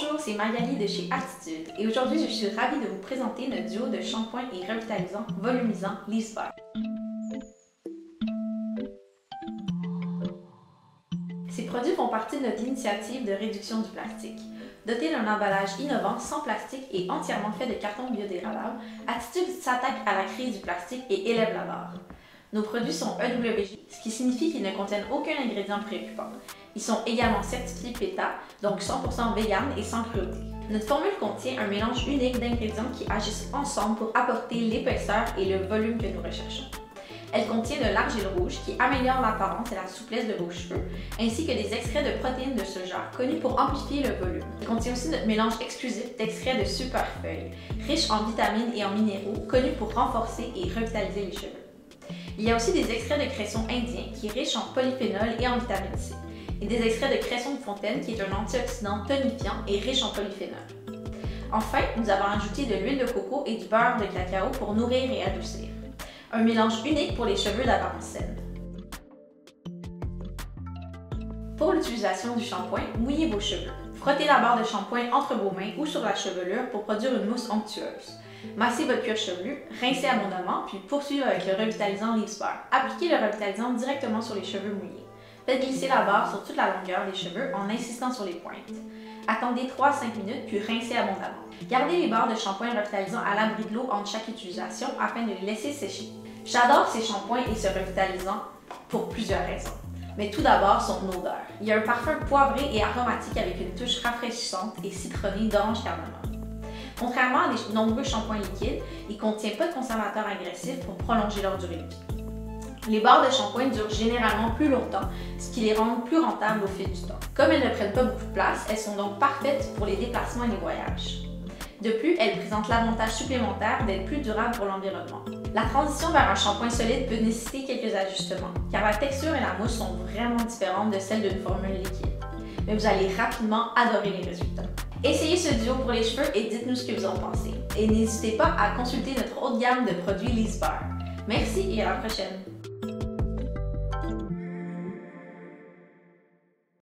Bonjour, c'est Magali de chez Attitude et aujourd'hui je suis ravie de vous présenter notre duo de shampoing et revitalisant volumisant Leaves Bar. Ces produits font partie de notre initiative de réduction du plastique. Doté d'un emballage innovant, sans plastique et entièrement fait de carton biodégradable, Attitude s'attaque à la crise du plastique et élève la barre. Nos produits sont EWG, ce qui signifie qu'ils ne contiennent aucun ingrédient préoccupant. Ils sont également certifiés PETA, donc 100% vegan et sans cruauté. Notre formule contient un mélange unique d'ingrédients qui agissent ensemble pour apporter l'épaisseur et le volume que nous recherchons. Elle contient de l'argile rouge qui améliore l'apparence et la souplesse de vos cheveux, ainsi que des extraits de protéines de soja connus pour amplifier le volume. Elle contient aussi notre mélange exclusif d'extraits de superfeuilles, riches en vitamines et en minéraux, connus pour renforcer et revitaliser les cheveux. Il y a aussi des extraits de cresson indien qui est riche en polyphénol et en vitamine C, et des extraits de cresson de fontaine qui est un antioxydant tonifiant et riche en polyphénol. Enfin, nous avons ajouté de l'huile de coco et du beurre de cacao pour nourrir et adoucir. Un mélange unique pour les cheveux d'apparence saine. Pour l'utilisation du shampoing, mouillez vos cheveux. Frottez la barre de shampoing entre vos mains ou sur la chevelure pour produire une mousse onctueuse. Massez votre cuir chevelu, rincez abondamment, puis poursuivez avec le revitalisant Leaves Bar. Appliquez le revitalisant directement sur les cheveux mouillés. Faites glisser la barre sur toute la longueur des cheveux en insistant sur les pointes. Attendez 3 à 5 minutes, puis rincez abondamment. Gardez les barres de shampoing revitalisant à l'abri de l'eau entre chaque utilisation afin de les laisser sécher. J'adore ces shampoings et ce revitalisant pour plusieurs raisons. Mais tout d'abord, son odeur. Il y a un parfum poivré et aromatique avec une touche rafraîchissante et citronnée d'orange cardamome. Contrairement à des nombreux shampoings liquides, il ne contient pas de conservateurs agressifs pour prolonger leur durée de vie. Les barres de shampoing durent généralement plus longtemps, ce qui les rend plus rentables au fil du temps. Comme elles ne prennent pas beaucoup de place, elles sont donc parfaites pour les déplacements et les voyages. De plus, elles présentent l'avantage supplémentaire d'être plus durables pour l'environnement. La transition vers un shampoing solide peut nécessiter quelques ajustements, car la texture et la mousse sont vraiment différentes de celles d'une formule liquide. Mais vous allez rapidement adorer les résultats. Essayez ce duo pour les cheveux et dites-nous ce que vous en pensez. Et n'hésitez pas à consulter notre haute gamme de produits Leaves Bar. Merci et à la prochaine!